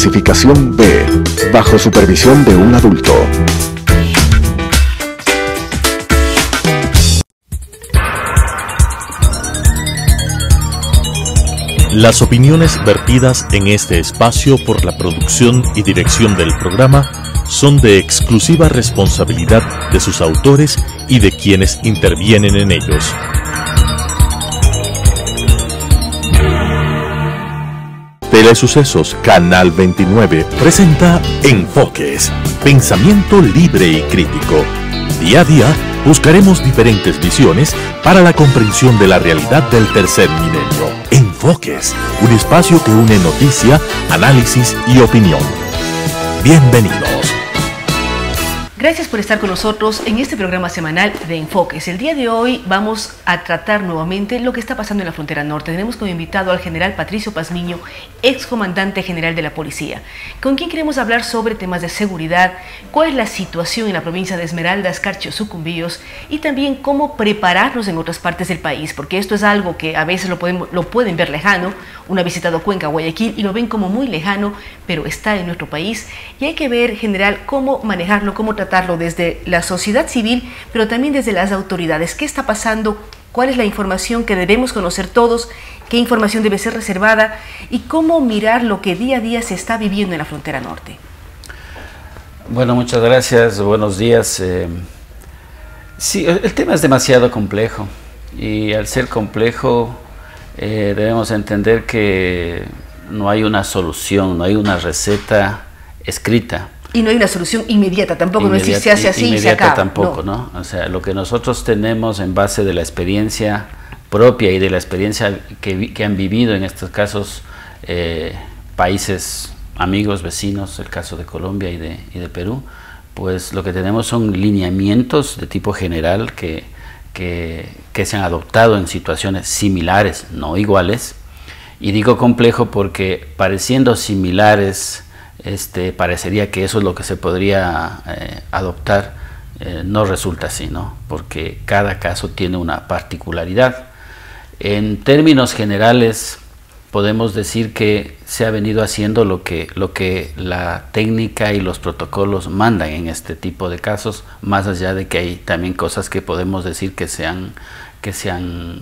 Clasificación B, bajo supervisión de un adulto. Las opiniones vertidas en este espacio por la producción y dirección del programa son de exclusiva responsabilidad de sus autores y de quienes intervienen en ellos. Telesucesos Canal 29 presenta Enfoques, pensamiento libre y crítico. Día a día buscaremos diferentes visiones para la comprensión de la realidad del tercer milenio. Enfoques, un espacio que une noticia, análisis y opinión. Bienvenidos. Gracias por estar con nosotros en este programa semanal de Enfoques. El día de hoy vamos a tratar nuevamente lo que está pasando en la frontera norte. Tenemos como invitado al general Patricio Pazmiño, excomandante general de la policía, con quien queremos hablar sobre temas de seguridad, cuál es la situación en la provincia de Esmeraldas, Carchi, Sucumbíos, y también cómo prepararnos en otras partes del país, porque esto es algo que a veces lo pueden ver lejano. Uno ha visitado Cuenca, Guayaquil y lo ven como muy lejano, pero está en nuestro país y hay que ver, general, cómo manejarlo, cómo tratarlo desde la sociedad civil, pero también desde las autoridades. ¿Qué está pasando? ¿Cuál es la información que debemos conocer todos? ¿Qué información debe ser reservada? ¿Y cómo mirar lo que día a día se está viviendo en la frontera norte? Bueno, muchas gracias. Buenos días. Sí, el tema es demasiado complejo y al ser complejo debemos entender que no hay una solución, no hay una receta escrita. Y no hay una solución inmediata tampoco, no es decir se hace así y se acaba. Tampoco, ¿no? O sea, lo que nosotros tenemos en base de la experiencia propia y de la experiencia que han vivido en estos casos países amigos, vecinos, el caso de Colombia y de Perú, pues lo que tenemos son lineamientos de tipo general que se han adoptado en situaciones similares, no iguales. Y digo complejo porque pareciendo similares, parecería que eso es lo que se podría adoptar, no resulta así, ¿no? Porque cada caso tiene una particularidad. En términos generales podemos decir que se ha venido haciendo lo que la técnica y los protocolos mandan en este tipo de casos, más allá de que hay también cosas que podemos decir que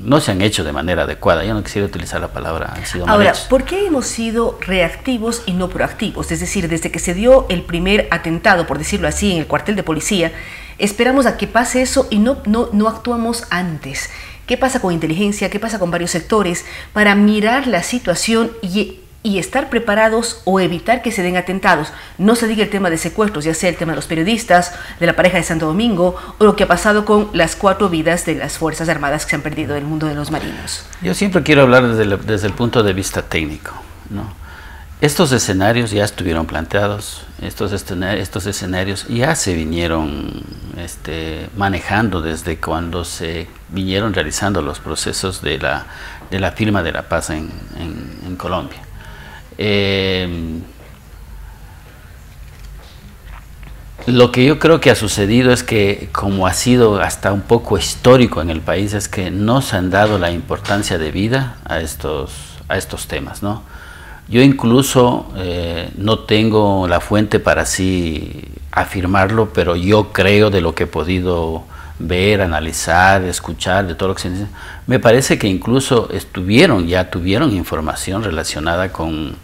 no se han hecho de manera adecuada. Yo no quisiera utilizar la palabra han sido mal hechos. ¿Por qué hemos sido reactivos y no proactivos? Es decir, desde que se dio el primer atentado, por decirlo así, en el cuartel de policía, esperamos a que pase eso y no actuamos antes. ¿Qué pasa con inteligencia? ¿Qué pasa con varios sectores para mirar la situación y estar preparados o evitar que se den atentados? No se diga el tema de secuestros, ya sea el tema de los periodistas, de la pareja de Santo Domingo, o lo que ha pasado con las 4 vidas de las Fuerzas Armadas que se han perdido en el mundo de los marinos. Yo siempre quiero hablar desde el punto de vista técnico, ¿no? Estos escenarios ya estuvieron planteados, estos escenarios ya se vinieron manejando desde cuando se vinieron realizando los procesos de la firma de la paz en Colombia. Lo que yo creo que ha sucedido es que, como ha sido hasta un poco histórico en el país, es que no se han dado la importancia debida a estos temas, ¿no? Yo incluso no tengo la fuente para así afirmarlo, pero yo creo, de lo que he podido ver, analizar, escuchar, de todo lo que se dice, me parece que incluso ya tuvieron información relacionada con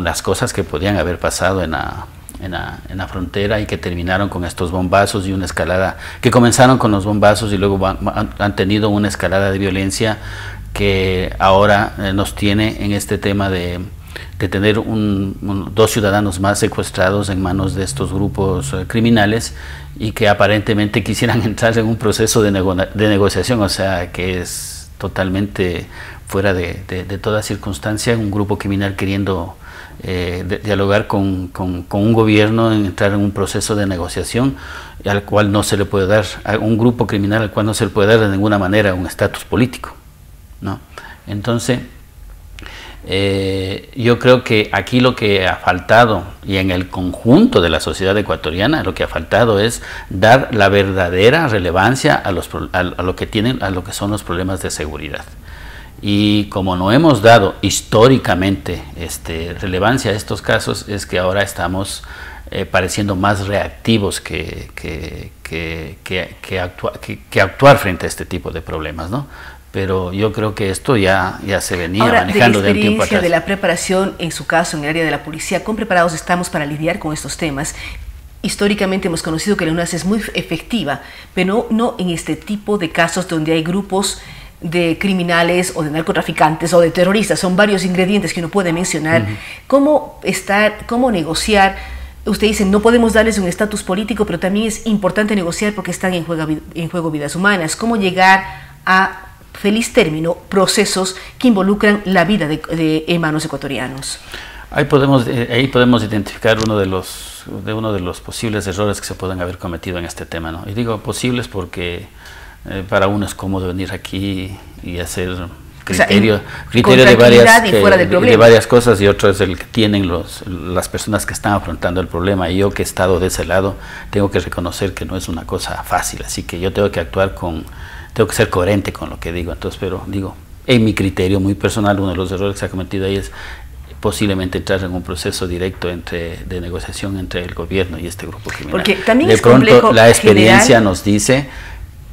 las cosas que podían haber pasado en la frontera y que terminaron con estos bombazos y una escalada, que comenzaron con los bombazos y luego han tenido una escalada de violencia que ahora nos tiene en este tema de tener 2 ciudadanos más secuestrados en manos de estos grupos criminales y que aparentemente quisieran entrar en un proceso de negociación, o sea, que es totalmente fuera de toda circunstancia, un grupo criminal queriendo dialogar con un gobierno, entrar en un proceso de negociación al cual no se le puede dar, a un grupo criminal al cual no se le puede dar de ninguna manera un estatus político, ¿no? Entonces, yo creo que aquí lo que ha faltado, y en el conjunto de la sociedad ecuatoriana, lo que ha faltado es dar la verdadera relevancia a lo que son los problemas de seguridad. Y como no hemos dado históricamente relevancia a estos casos, es que ahora estamos pareciendo más reactivos que actuar frente a este tipo de problemas, ¿no? Pero yo creo que esto ya se venía manejando de un tiempo atrás. De la preparación, en su caso, en el área de la policía, ¿cuán preparados estamos para lidiar con estos temas? Históricamente hemos conocido que la UNAS es muy efectiva, pero no en este tipo de casos donde hay grupos de criminales o de narcotraficantes o de terroristas. Son varios ingredientes que uno puede mencionar. ¿Cómo negociar? Usted dice, no podemos darles un estatus político, pero también es importante negociar porque están en juego vidas humanas. ¿Cómo llegar a feliz término procesos que involucran la vida de hermanos ecuatorianos? Ahí podemos identificar uno de los posibles errores que se pueden haber cometido en este tema, ¿no? Y digo posibles porque para uno es cómodo venir aquí y hacer criterio de varias cosas, y otro es el que tienen las personas que están afrontando el problema. Y yo, que he estado de ese lado, tengo que reconocer que no es una cosa fácil, así que yo tengo que tengo que ser coherente con lo que digo. Entonces, pero digo, en mi criterio muy personal, uno de los errores que se ha cometido ahí es posiblemente entrar en un proceso directo de negociación entre el gobierno y este grupo criminal. Porque también de es pronto complejo, la experiencia nos dice,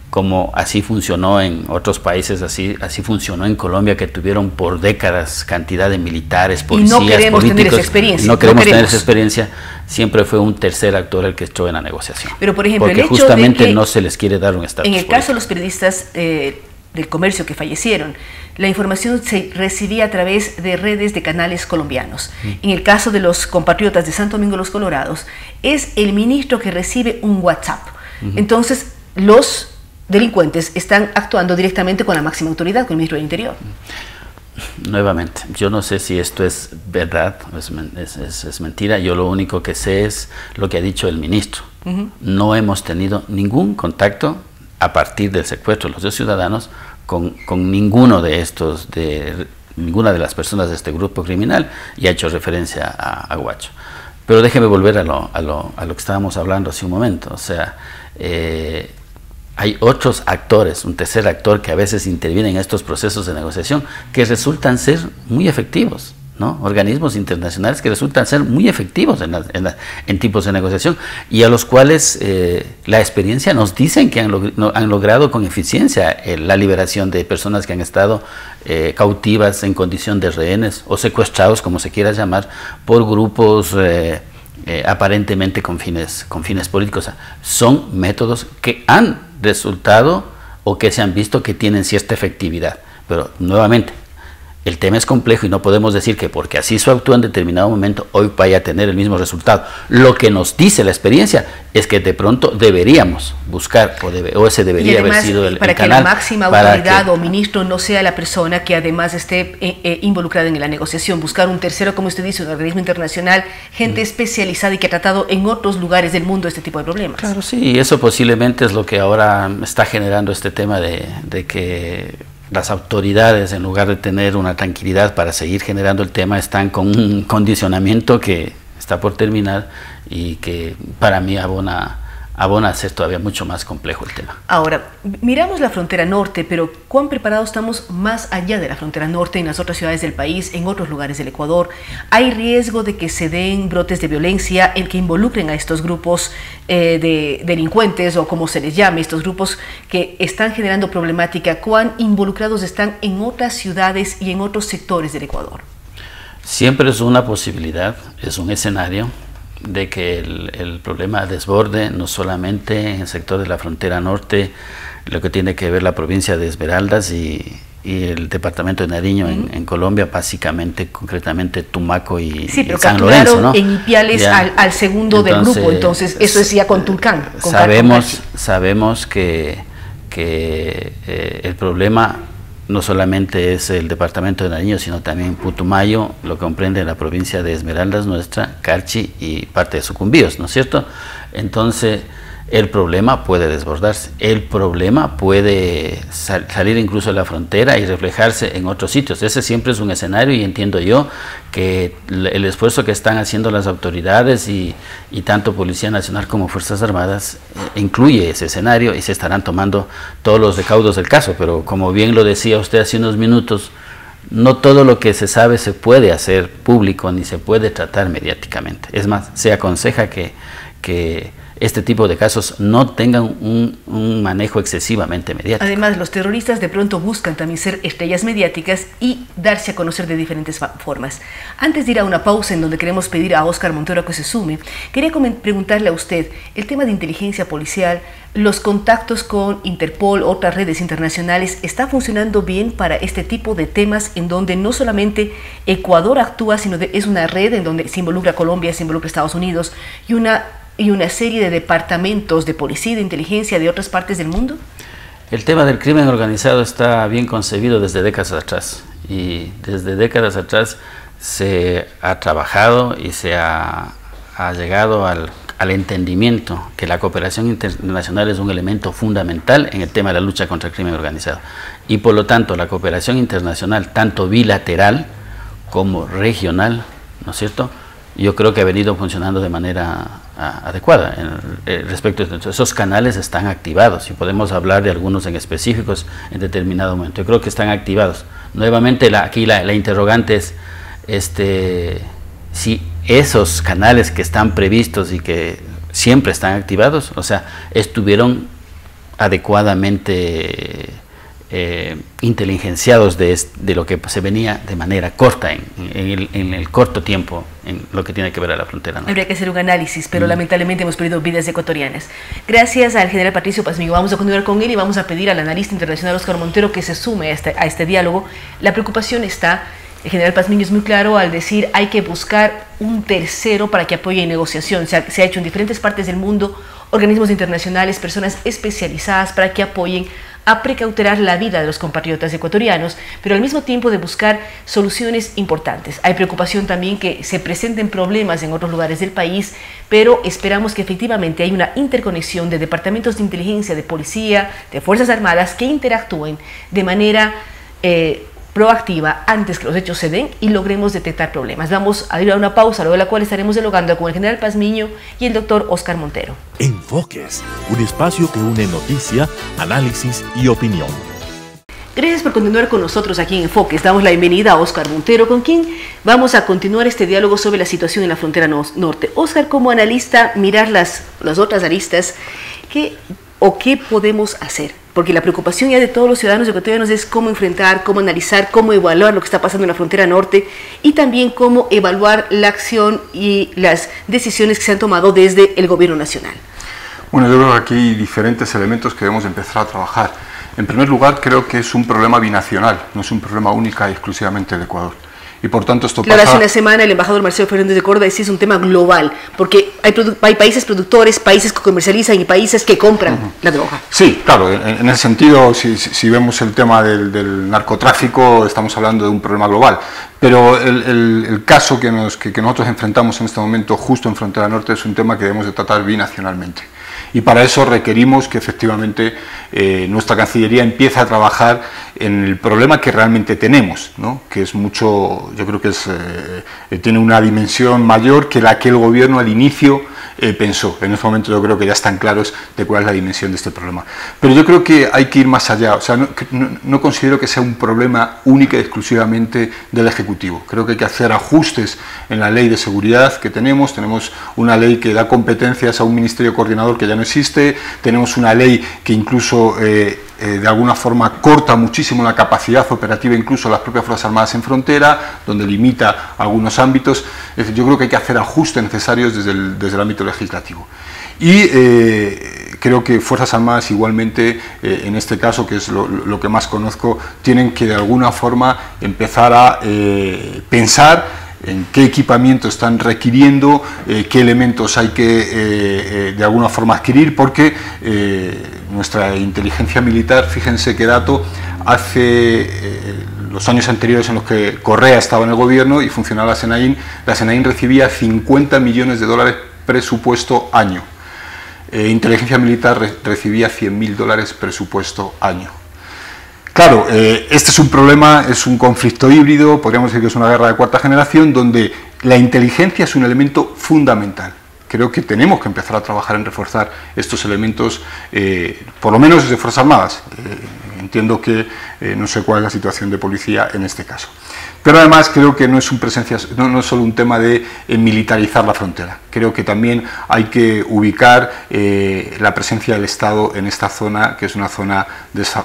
como así funcionó en otros países, así funcionó en Colombia, que tuvieron por décadas cantidad de militares, policías, y no queremos políticos. Tener esa experiencia. No queremos tener esa experiencia. Siempre fue un tercer actor el que estuvo en la negociación. Pero, por ejemplo, porque el hecho justamente de que no se les quiere dar un estatus en el político. caso de los periodistas del comercio que fallecieron, la información se recibía a través de redes de canales colombianos. En el caso de los compatriotas de Santo Domingo los Colorados, es el ministro que recibe un WhatsApp. Entonces, los delincuentes están actuando directamente con la máxima autoridad, con el ministro del Interior. Nuevamente, yo no sé si esto es verdad o es mentira. Yo lo único que sé es lo que ha dicho el ministro. No hemos tenido ningún contacto a partir del secuestro de los dos ciudadanos con ninguno de estos, ninguna de las personas de este grupo criminal, y ha hecho referencia a Guacho. Pero déjeme volver a lo que estábamos hablando hace un momento. O sea, hay otros actores, un tercer actor que a veces interviene en estos procesos de negociación que resultan ser muy efectivos, ¿no? Organismos internacionales que resultan ser muy efectivos en tipos de negociación, y a los cuales la experiencia nos dicen que han logrado con eficiencia la liberación de personas que han estado cautivas en condición de rehenes o secuestrados, como se quiera llamar, por grupos aparentemente con fines políticos. O sea, son métodos que han resultado o que se han visto que tienen cierta efectividad, pero nuevamente el tema es complejo y no podemos decir que porque así se actúa en determinado momento hoy vaya a tener el mismo resultado. Lo que nos dice la experiencia es que de pronto deberíamos buscar o ese debería además, haber sido el para que canal, la máxima autoridad o ministro no sea la persona que además esté involucrada en la negociación, buscar un tercero, como usted dice, un organismo internacional, gente especializada y que ha tratado en otros lugares del mundo este tipo de problemas. Claro, sí, y eso posiblemente es lo que ahora está generando este tema de que las autoridades, en lugar de tener una tranquilidad para seguir generando el tema, están con un condicionamiento que está por terminar y que para mí abona a ser todavía mucho más complejo el tema. Ahora, miramos la frontera norte, pero ¿cuán preparados estamos más allá de la frontera norte, en las otras ciudades del país, en otros lugares del Ecuador? ¿Hay riesgo de que se den brotes de violencia en que involucren a estos grupos de delincuentes, o como se les llame, estos grupos que están generando problemática? ¿Cuán involucrados están en otras ciudades y en otros sectores del Ecuador? Siempre es una posibilidad, es un escenario de que el problema desborde no solamente en el sector de la frontera norte, lo que tiene que ver la provincia de Esmeraldas y el departamento de Nariño en Colombia, básicamente, concretamente Tumaco y San Lorenzo, ¿no? En Ipiales al segundo del grupo, entonces eso es ya con Tulcán. Sabemos que el problema no solamente es el departamento de Nariño, sino también Putumayo, lo que comprende la provincia de Esmeraldas nuestra, Carchi y parte de Sucumbíos, ¿no es cierto? Entonces, el problema puede desbordarse, el problema puede salir incluso de la frontera y reflejarse en otros sitios. Ese siempre es un escenario, y entiendo yo que el esfuerzo que están haciendo las autoridades y tanto Policía Nacional como Fuerzas Armadas incluye ese escenario, y se estarán tomando todos los recaudos del caso. Pero como bien lo decía usted hace unos minutos, no todo lo que se sabe se puede hacer público ni se puede tratar mediáticamente. Es más, se aconseja que este tipo de casos no tengan un manejo excesivamente mediático. Además, los terroristas de pronto buscan también ser estrellas mediáticas y darse a conocer de diferentes formas. Antes de ir a una pausa en donde queremos pedir a Óscar Montero que se sume, quería preguntarle a usted el tema de inteligencia policial, los contactos con Interpol, otras redes internacionales, ¿está funcionando bien para este tipo de temas en donde no solamente Ecuador actúa, sino es una red en donde se involucra Colombia, se involucra Estados Unidos y una serie de departamentos de policía y de inteligencia de otras partes del mundo? El tema del crimen organizado está bien concebido desde décadas atrás, y desde décadas atrás se ha trabajado y se ha llegado al entendimiento que la cooperación internacional es un elemento fundamental en el tema de la lucha contra el crimen organizado, y por lo tanto la cooperación internacional, tanto bilateral como regional, ¿no es cierto?, yo creo que ha venido funcionando de manera adecuada. Respecto a esos canales están activados, y podemos hablar de algunos en específicos en determinado momento. Yo creo que están activados. Nuevamente aquí la interrogante es si esos canales que están previstos y que siempre están activados, o sea, estuvieron adecuadamente inteligenciados de lo que se venía de manera corta, en el corto tiempo, en lo que tiene que ver a la frontera, ¿no? Habría que hacer un análisis, pero lamentablemente hemos perdido vidas ecuatorianas. Gracias al general Patricio Pazmiño. Vamos a continuar con él y vamos a pedir al analista internacional Óscar Montero que se sume a este diálogo. La preocupación está, el general Pazmiño es muy claro al decir hay que buscar un tercero para que apoye en negociación. Se ha hecho en diferentes partes del mundo, organismos internacionales, personas especializadas para que apoyen a precautelar la vida de los compatriotas ecuatorianos, pero al mismo tiempo de buscar soluciones importantes. Hay preocupación también que se presenten problemas en otros lugares del país, pero esperamos que efectivamente haya una interconexión de departamentos de inteligencia, de policía, de Fuerzas Armadas que interactúen de manera proactiva antes que los hechos se den y logremos detectar problemas. Vamos a ir a una pausa, luego de la cual estaremos dialogando con el general Pazmiño y el doctor Óscar Montero. Enfoques, un espacio que une noticia, análisis y opinión. Gracias por continuar con nosotros aquí en Enfoques. Damos la bienvenida a Óscar Montero, con quien vamos a continuar este diálogo sobre la situación en la frontera norte. Óscar, como analista, mirar las otras aristas, ¿qué podemos hacer? Porque la preocupación ya de todos los ciudadanos ecuatorianos es cómo enfrentar, cómo analizar, cómo evaluar lo que está pasando en la frontera norte y también cómo evaluar la acción y las decisiones que se han tomado desde el gobierno nacional. Bueno, yo creo que aquí hay diferentes elementos que debemos empezar a trabajar. En primer lugar, creo que es un problema binacional, no es un problema única y exclusivamente de Ecuador. Y por tanto esto claro, pasa... hace una semana el embajador Marcelo Fernández de Córdoba decía es un tema global, porque hay países productores, países que comercializan y países que compran la droga. Sí, claro, en ese sentido, si vemos el tema del narcotráfico, estamos hablando de un problema global. Pero el caso que nosotros enfrentamos en este momento justo en Frontera Norte es un tema que debemos de tratar binacionalmente. Y para eso requerimos que efectivamente nuestra Cancillería empiece a trabajar en el problema que realmente tenemos, ¿no? Que es mucho, yo creo que tiene una dimensión mayor que la que el gobierno al inicio pensó. En este momento yo creo que ya están claros de cuál es la dimensión de este problema. Pero yo creo que hay que ir más allá, o sea, no considero que sea un problema única y exclusivamente del Ejecutivo. Creo que hay que hacer ajustes en la ley de seguridad que tenemos una ley que da competencias a un ministerio coordinador que ya no existe, tenemos una ley que incluso de alguna forma corta muchísimo la capacidad operativa incluso de las propias Fuerzas Armadas en frontera, donde limita algunos ámbitos. Es decir, yo creo que hay que hacer ajustes necesarios desde el ámbito legislativo. Y creo que Fuerzas Armadas igualmente, en este caso, que es lo que más conozco, tienen que de alguna forma empezar a pensar en qué equipamiento están requiriendo, qué elementos hay que de alguna forma adquirir, porque nuestra inteligencia militar, fíjense qué dato, hace los años anteriores en los que Correa estaba en el gobierno y funcionaba la SENAIN recibía 50 millones de dólares presupuesto año. inteligencia militar recibía $100.000 presupuesto año. Claro, este es un problema, es un conflicto híbrido, podríamos decir que es una guerra de cuarta generación, donde la inteligencia es un elemento fundamental. Creo que tenemos que empezar a trabajar en reforzar estos elementos, por lo menos desde Fuerzas Armadas. Entiendo que no sé cuál es la situación de policía en este caso. Pero además creo que no es solo un tema de militarizar la frontera. Creo que también hay que ubicar la presencia del Estado en esta zona, que es una zona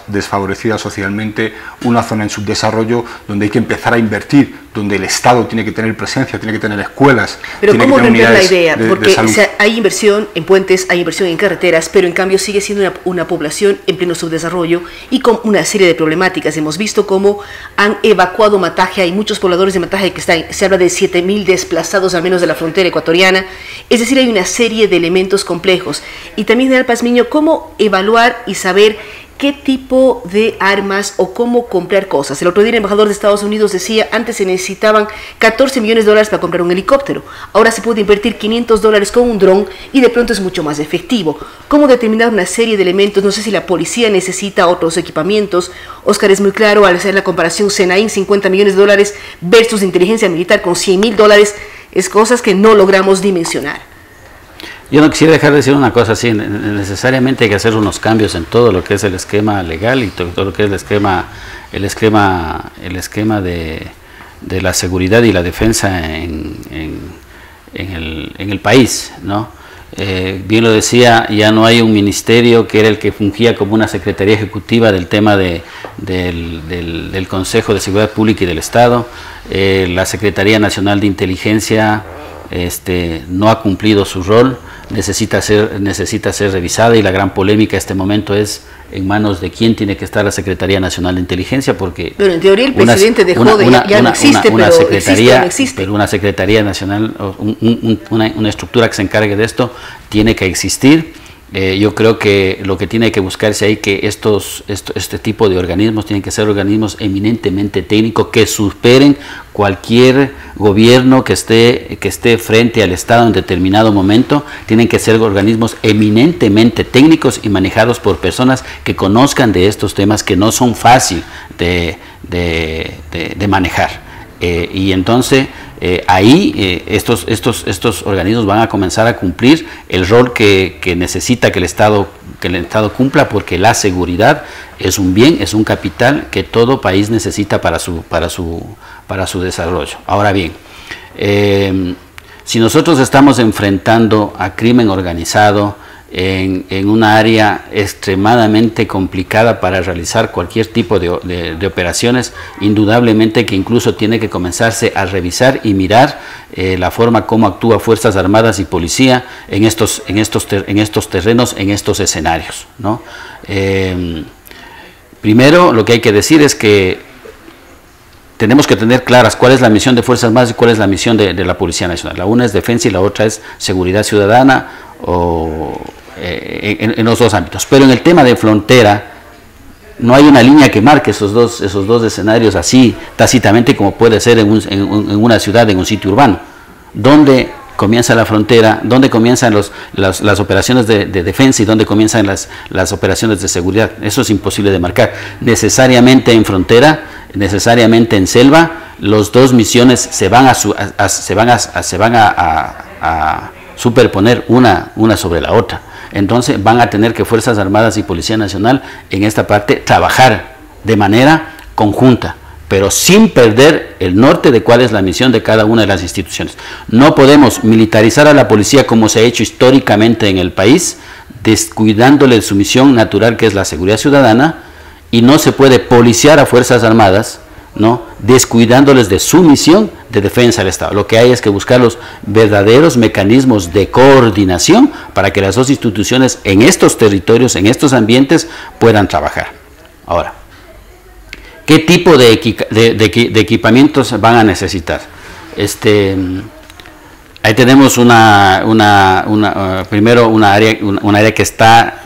desfavorecida socialmente, una zona en subdesarrollo, donde hay que empezar a invertir, donde el Estado tiene que tener presencia, tiene que tener escuelas. Pero ¿cómo romper la idea? Porque de hay inversión en puentes, hay inversión en carreteras, pero en cambio sigue siendo una población en pleno subdesarrollo y con una serie de problemáticas. Hemos visto cómo han evacuado Mataje, hay muchos pobladores de Mataje que están, se habla de 7.000 desplazados al menos de la frontera ecuatoriana, es decir, hay una serie de elementos complejos. Y también, general Pazmiño, ¿cómo evaluar y saber qué tipo de armas o cómo comprar cosas? El otro día el embajador de Estados Unidos decía, antes se necesitaban $14 millones para comprar un helicóptero, ahora se puede invertir $500 con un dron y de pronto es mucho más efectivo. ¿Cómo determinar una serie de elementos? No sé si la policía necesita otros equipamientos. Oscar es muy claro al hacer la comparación Senaín, $50 millones versus inteligencia militar con $100.000, es cosas que no logramos dimensionar. Yo no quisiera dejar de decir una cosa así, necesariamente hay que hacer unos cambios en todo lo que es el esquema legal y todo lo que es el esquema de la seguridad y la defensa en el país, ¿no? Bien lo decía, ya no hay un ministerio que era el que fungía como una secretaría ejecutiva del tema del Consejo de Seguridad Pública y del Estado. La Secretaría Nacional de Inteligencia no ha cumplido su rol, necesita ser revisada, y la gran polémica en este momento es en manos de quién tiene que estar la Secretaría Nacional de Inteligencia, porque pero en teoría el presidente dejó ya no existe, pero una Secretaría Nacional, una estructura que se encargue de esto tiene que existir. Yo creo que lo que tiene que buscarse ahí que este tipo de organismos tienen que ser organismos eminentemente técnicos que superen cualquier gobierno que esté frente al Estado en determinado momento. Tienen que ser organismos eminentemente técnicos y manejados por personas que conozcan de estos temas que no son fáciles de manejar. Y entonces ahí estos organismos van a comenzar a cumplir el rol que necesita que el Estado cumpla, porque la seguridad es un bien, es un capital que todo país necesita para su desarrollo. Ahora bien, si nosotros estamos enfrentando a crimen organizado en una área extremadamente complicada para realizar cualquier tipo de operaciones, indudablemente que incluso tiene que comenzarse a revisar y mirar la forma como actúa Fuerzas Armadas y Policía en estos terrenos, en estos escenarios, ¿no? Primero, lo que hay que decir es que tenemos que tener claras cuál es la misión de Fuerzas Armadas y cuál es la misión de la Policía Nacional. La una es defensa y la otra es seguridad ciudadana, en los dos ámbitos. Pero en el tema de frontera no hay una línea que marque esos dos escenarios así tácitamente como puede ser en una ciudad, en un sitio urbano. ¿Dónde comienza la frontera? ¿Dónde comienzan las operaciones de defensa y dónde comienzan las operaciones de seguridad? Eso es imposible de marcar. Necesariamente en frontera, necesariamente en selva, las dos misiones se van a superponer una sobre la otra. Entonces van a tener que Fuerzas Armadas y Policía Nacional en esta parte trabajar de manera conjunta, pero sin perder el norte de cuál es la misión de cada una de las instituciones. No podemos militarizar a la policía como se ha hecho históricamente en el país, descuidándole su misión natural, que es la seguridad ciudadana, y no se puede policiar a Fuerzas Armadas, ¿no?, descuidándoles de su misión de defensa del Estado. Lo que hay es que buscar los verdaderos mecanismos de coordinación para que las dos instituciones en estos territorios, en estos ambientes, puedan trabajar. Ahora, ¿qué tipo de equipamientos van a necesitar? Ahí tenemos primero una área que está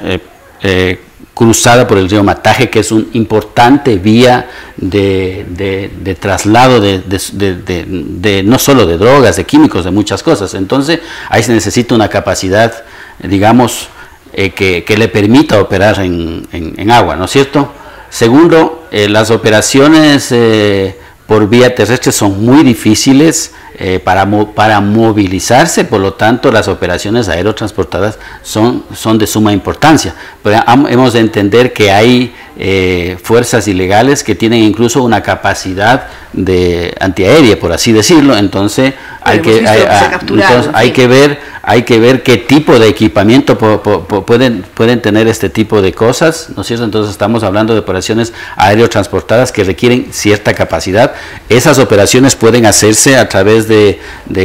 cruzada por el río Mataje, que es una importante vía de traslado no solo de drogas, de químicos, de muchas cosas. Entonces ahí se necesita una capacidad, digamos, que le permita operar en agua, ¿no es cierto? Segundo, las operaciones por vía terrestre son muy difíciles para movilizarse, por lo tanto las operaciones aerotransportadas son de suma importancia. Pero hemos de entender que hay fuerzas ilegales que tienen incluso una capacidad de antiaérea, por así decirlo, entonces hay que ver qué tipo de equipamiento pueden tener este tipo de cosas, ¿no es cierto? Entonces estamos hablando de operaciones aerotransportadas que requieren cierta capacidad. Esas operaciones pueden hacerse a través de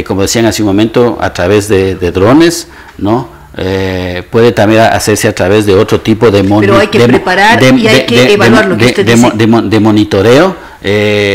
como decían hace un momento, a través de drones, ¿no? Puede también hacerse a través de otro tipo de monitoreo,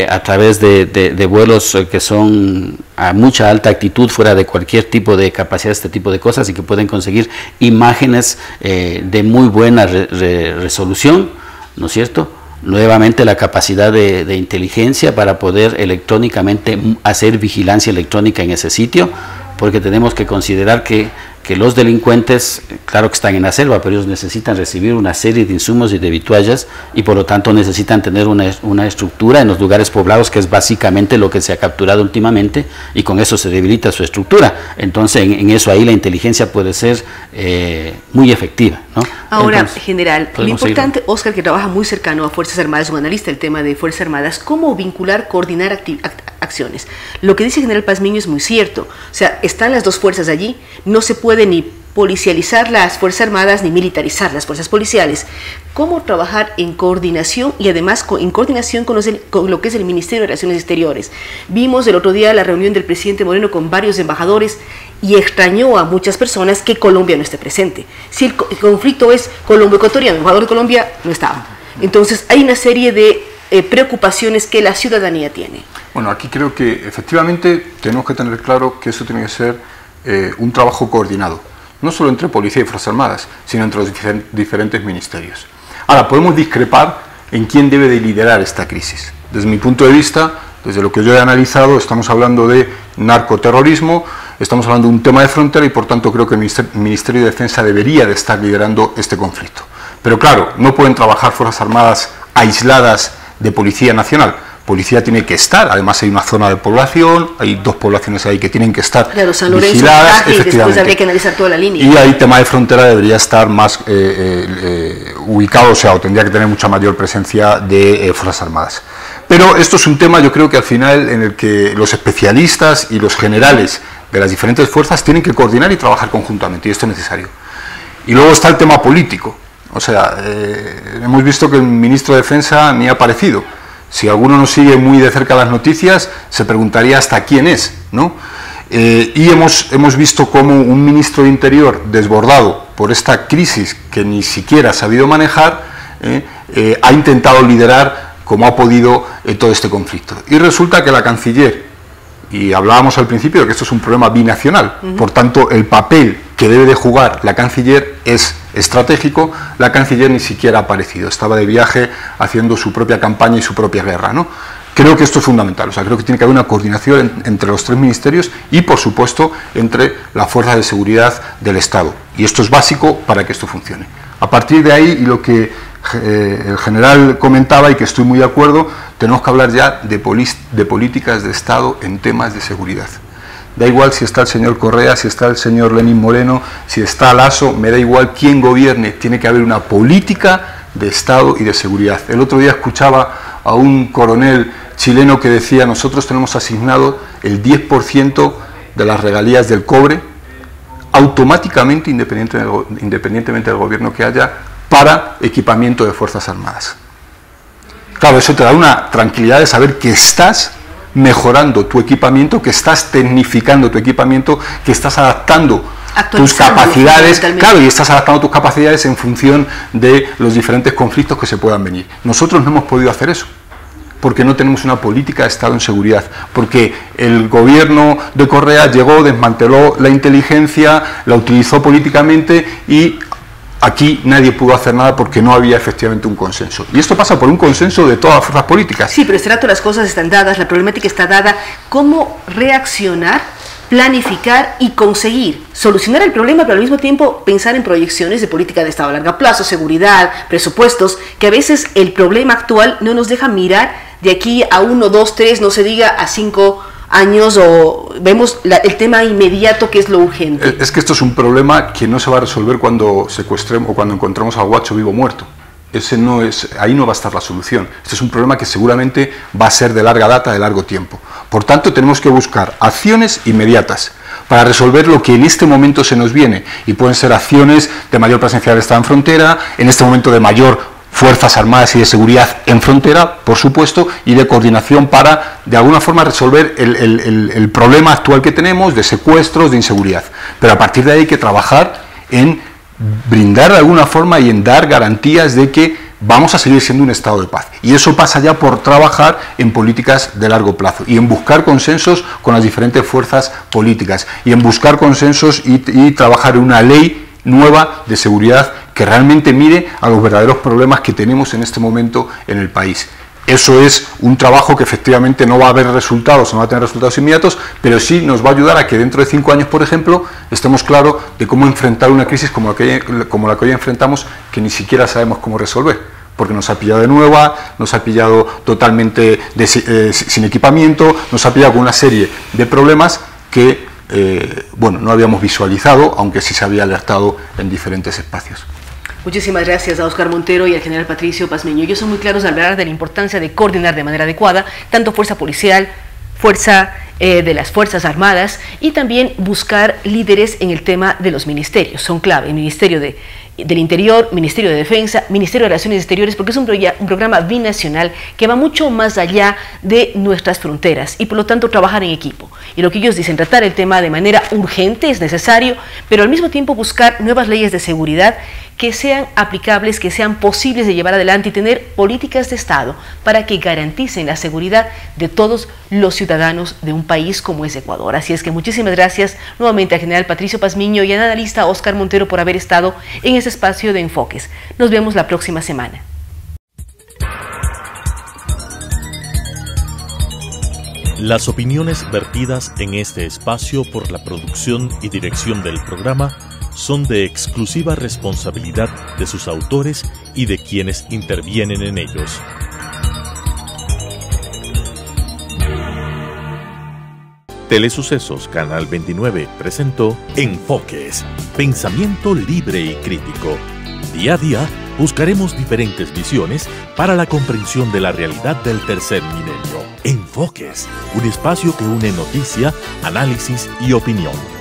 a través de vuelos que son a mucha alta altitud, fuera de cualquier tipo de capacidad, este tipo de cosas, y que pueden conseguir imágenes de muy buena resolución, ¿no es cierto? Nuevamente la capacidad de inteligencia para poder electrónicamente hacer vigilancia electrónica en ese sitio, porque tenemos que considerar que los delincuentes, claro que están en la selva, pero ellos necesitan recibir una serie de insumos y de vituallas, y por lo tanto necesitan tener una estructura en los lugares poblados, que es básicamente lo que se ha capturado últimamente, y con eso se debilita su estructura. Entonces en eso ahí la inteligencia puede ser muy efectiva, ¿no? Ahora, entonces, general, lo importante, Oscar, que trabaja muy cercano a Fuerzas Armadas, un analista del tema de Fuerzas Armadas, ¿cómo vincular, coordinar acciones? Lo que dice el general Pazmiño es muy cierto, o sea, están las dos fuerzas allí, no se puede ni policializar las Fuerzas Armadas ni militarizar las fuerzas policiales. ¿Cómo trabajar en coordinación y además en coordinación con lo que es el Ministerio de Relaciones Exteriores? Vimos el otro día la reunión del presidente Moreno con varios embajadores y extrañó a muchas personas que Colombia no esté presente. Si el conflicto es colombo-ecuatoriano, el embajador de Colombia no estaba. Entonces hay una serie de preocupaciones que la ciudadanía tiene. Bueno, aquí creo que efectivamente tenemos que tener claro que eso tiene que ser un trabajo coordinado, no solo entre Policía y Fuerzas Armadas, sino entre los diferentes ministerios. Ahora, podemos discrepar en quién debe de liderar esta crisis. Desde mi punto de vista, desde lo que yo he analizado, estamos hablando de narcoterrorismo, estamos hablando de un tema de frontera, y por tanto creo que el Ministerio de Defensa debería de estar liderando este conflicto. Pero claro, no pueden trabajar Fuerzas Armadas aisladas de Policía Nacional. Policía tiene que estar, además hay una zona de población, hay dos poblaciones ahí que tienen que estar vigiladas, y después habría que analizar toda la línea. Y ahí tema de frontera debería estar más ubicado, o sea, o tendría que tener mucha mayor presencia de Fuerzas Armadas. Pero esto es un tema, yo creo que al final, en el que los especialistas y los generales de las diferentes fuerzas tienen que coordinar y trabajar conjuntamente, y esto es necesario. Y luego está el tema político, o sea, hemos visto que el ministro de Defensa ni ha aparecido. Si alguno nos sigue muy de cerca las noticias, se preguntaría hasta quién es, ¿no? Y hemos visto cómo un ministro de Interior, desbordado por esta crisis que ni siquiera ha sabido manejar, ha intentado liderar como ha podido todo este conflicto. Y resulta que la canciller, y hablábamos al principio de que esto es un problema binacional, por tanto el papel que debe de jugar la canciller es estratégico. La canciller ni siquiera ha aparecido, estaba de viaje haciendo su propia campaña y su propia guerra, ¿no? Creo que esto es fundamental, o sea, creo que tiene que haber una coordinación entre los tres ministerios y, por supuesto, entre las fuerzas de seguridad del Estado. Y esto es básico para que esto funcione. A partir de ahí, y lo que el general comentaba, y que estoy muy de acuerdo, tenemos que hablar ya de políticas de Estado en temas de seguridad. Da igual si está el señor Correa, si está el señor Lenín Moreno, si está Lasso, me da igual quién gobierne, tiene que haber una política de Estado y de seguridad. El otro día escuchaba a un coronel chileno que decía: nosotros tenemos asignado el 10% de las regalías del cobre, automáticamente, independientemente del gobierno que haya, para equipamiento de Fuerzas Armadas. Claro, eso te da una tranquilidad de saber que estás mejorando tu equipamiento, que estás tecnificando tu equipamiento, que estás adaptando tus capacidades, claro, y estás adaptando tus capacidades en función de los diferentes conflictos que se puedan venir. Nosotros no hemos podido hacer eso, porque no tenemos una política de Estado en seguridad, porque el gobierno de Correa llegó, desmanteló la inteligencia, la utilizó políticamente, y aquí nadie pudo hacer nada porque no había efectivamente un consenso. Y esto pasa por un consenso de todas las fuerzas políticas. Sí, pero este rato las cosas están dadas, la problemática está dada. ¿Cómo reaccionar planificar y conseguir solucionar el problema, pero al mismo tiempo pensar en proyecciones de política de Estado a largo plazo, seguridad, presupuestos, que a veces el problema actual no nos deja mirar de aquí a 1, 2, 3, no se diga a 5 años, o vemos el tema inmediato que es lo urgente. Es que esto es un problema que no se va a resolver cuando secuestremos o cuando encontremos al guacho vivo o muerto. Ahí no va a estar la solución. Este es un problema que seguramente va a ser de larga data, de largo tiempo. Por tanto, tenemos que buscar acciones inmediatas para resolver lo que en este momento se nos viene, y pueden ser acciones de mayor presencia del Estado en frontera, en este momento de mayor fuerzas armadas y de seguridad en frontera, por supuesto, y de coordinación para, de alguna forma, resolver el problema actual que tenemos de secuestros, de inseguridad. Pero a partir de ahí hay que trabajar en brindar de alguna forma y en dar garantías de que vamos a seguir siendo un estado de paz. Y eso pasa ya por trabajar en políticas de largo plazo y en buscar consensos con las diferentes fuerzas políticas y en buscar consensos y trabajar en una ley nueva de seguridad que realmente mire a los verdaderos problemas que tenemos en este momento en el país. Eso es un trabajo que efectivamente no va a haber resultados, no va a tener resultados inmediatos, pero sí nos va a ayudar a que dentro de 5 años, por ejemplo, estemos claros de cómo enfrentar una crisis como la que hoy enfrentamos, que ni siquiera sabemos cómo resolver, porque nos ha pillado de nueva, nos ha pillado totalmente sin equipamiento, nos ha pillado con una serie de problemas que no habíamos visualizado, aunque sí se había alertado en diferentes espacios. Muchísimas gracias a Óscar Montero y al general Patricio Pazmiño. Ellos son muy claros al hablar de la importancia de coordinar de manera adecuada tanto fuerza policial, fuerza de las Fuerzas Armadas, y también buscar líderes en el tema de los ministerios. Son clave el Ministerio del Interior, Ministerio de Defensa, Ministerio de Relaciones Exteriores, porque es un programa binacional que va mucho más allá de nuestras fronteras y por lo tanto trabajar en equipo. Y lo que ellos dicen, tratar el tema de manera urgente es necesario, pero al mismo tiempo buscar nuevas leyes de seguridad que sean aplicables, que sean posibles de llevar adelante y tener políticas de Estado para que garanticen la seguridad de todos los ciudadanos de un país como es Ecuador. Así es que muchísimas gracias nuevamente al general Patricio Pazmiño y al analista Óscar Montero por haber estado en este espacio de Enfoques. Nos vemos la próxima semana. Las opiniones vertidas en este espacio por la producción y dirección del programa son de exclusiva responsabilidad de sus autores y de quienes intervienen en ellos. Telesucesos Canal 29 presentó Enfoques, pensamiento libre y crítico. Día a día buscaremos diferentes visiones para la comprensión de la realidad del tercer milenio. Enfoques, un espacio que une noticia, análisis y opinión.